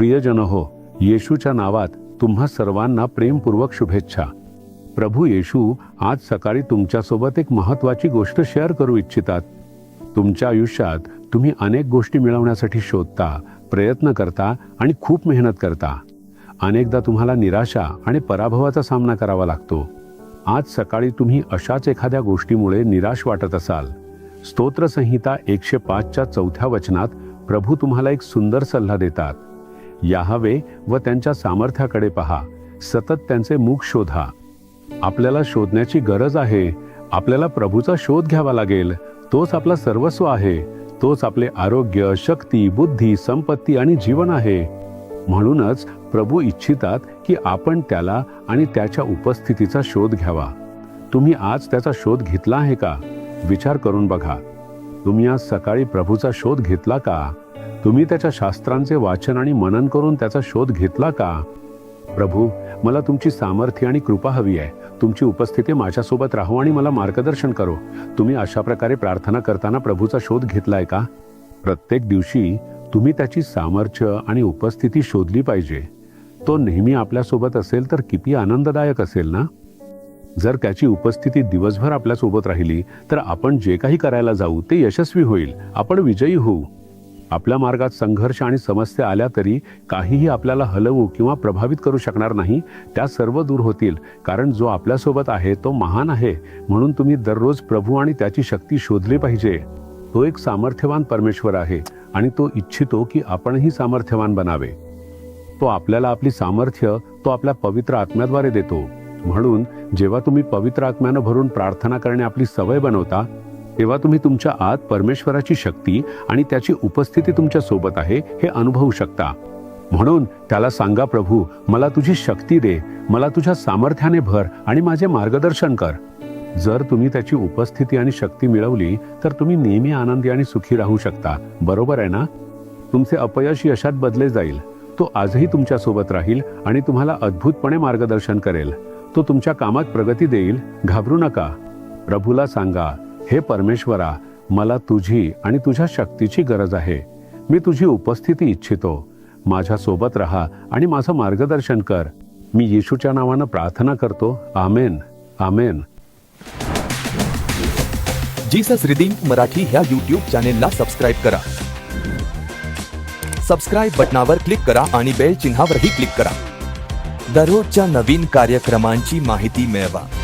प्रियजन हो, येशूच्या नावात तुम्हा सर्वांना प्रेमपूर्वक शुभेच्छा. प्रभू येशू आज सकाळी तुमच्यासोबत एक महत्त्वाची गोष्ट शेअर करू इच्छितात. तुमच्या आयुष्यात तुम्ही अनेक गोष्टी मिळवण्यासाठी शोधता, प्रयत्न करता आणि खूप मेहनत करता. अनेकदा तुम्हाला निराशा आणि पराभवाचा सामना करावा लागतो. आज सकाळी तुम्ही अशाच एखाद्या गोष्टीमुळे निराश वाटत असाल. स्तोत्रसंहिता 105च्या 4थ्या वचनात प्रभू तुम्हाला एक सुंदर सल्ला देतात. याहवे व त्यांच्या सामर्थ्याकडे पहा, सतत त्यांचे मुख शोधा. आपल्याला शोधण्याची गरज आहे. आपल्याला प्रभूचा शोध घ्यावा लागेल. तोच आपला सर्वस्व आहे. तोच आपले आरोग्य, शक्ती, बुद्धी, संपत्ती आणि जीवन आहे. म्हणूनच प्रभू इच्छितात की आपण त्याला आणि त्याच्या उपस्थितीचा शोध घ्यावा. तुम्ही आज त्याचा शोध घेतला आहे का? विचार करून बघा. तुम्ही आज सकाळी प्रभूचा शोध घेतला का? तुम्ही त्याच्या शास्त्रांचे वाचन आणि मनन करून त्याचा शोध घेतला का? प्रभू, मला तुमची सामर्थ्य आणि कृपा हवी आहे. तुमची उपस्थिती माझ्यासोबत राहो आणि मला मार्गदर्शन करो. तुम्ही अशा प्रकारे प्रार्थना करताना प्रभूचा शोध घेतलाय का? प्रत्येक दिवशी तुम्ही त्याची सामर्थ्य आणि उपस्थिती शोधली पाहिजे. तो नेहमी आपल्यासोबत असेल तर किती आनंददायक असेल ना? जर त्याची उपस्थिती दिवसभर आपल्यासोबत राहिली तर आपण जे काही करायला जाऊ ते यशस्वी होईल. आपण विजयी होऊ. आपल्या मार्गात संघर्ष आणि समस्या आल्या तरी काहीही आपल्याला हलवू किंवा प्रभावित करू शकणार नाही. त्या सर्व दूर होतील, कारण जो आपल्यासोबत आहे तो महान आहे. म्हणून तुम्ही दररोज प्रभू आणि त्याची शक्ती शोधली पाहिजे. तो एक सामर्थ्यवान परमेश्वर आहे आणि तो इच्छितो की आपणही सामर्थ्यवान बनावे. तो आपल्याला आपली सामर्थ्य तो आपल्या पवित्र आत्म्याद्वारे देतो. म्हणून जेव्हा तुम्ही पवित्र आत्म्यानं भरून प्रार्थना करणे आपली सवय बनवता, तेव्हा तुम्ही तुमच्या आत परमेश्वराची शक्ती आणि त्याची उपस्थिती तुमच्या सोबत आहे हे अनुभवू शकता. म्हणून त्याला सांगा, प्रभू, मला तुझी शक्ती दे, मला तुझ्या सामर्थ्याने भर आणि माझे मार्गदर्शन कर. जर तुम्ही त्याची उपस्थिती आणि शक्ती मिळवली तर तुम्ही नेहमी आनंदी आणि सुखी राहू शकता. बरोबर आहे ना? तुमचे अपयश यशात बदले जाईल. तो आजही तुमच्या सोबत राहील आणि तुम्हाला अद्भुतपणे मार्गदर्शन करेल. तो तुमच्या कामात प्रगती देईल. घाबरू नका. प्रभूला सांगा, हे परमेश्वरा, मला तुझी आणि तुझ्या शक्तीची गरज आहे. मी तुझी उपस्थिती इच्छितो. माझ्या सोबत राहा आणि माझं मार्गदर्शन कर. मी येशूच्या नावानं प्रार्थना करतो. आमेन. आमेन. जीसस रिडीम्ड मराठी ह्या यूट्यूब चॅनेलला सबस्क्राईब करा. सबस्क्राईब बटनावर क्लिक करा आणि बेल चिन्हावरही क्लिक करा. दररोजच्या नवीन कार्यक्रमांची माहिती मिळवा.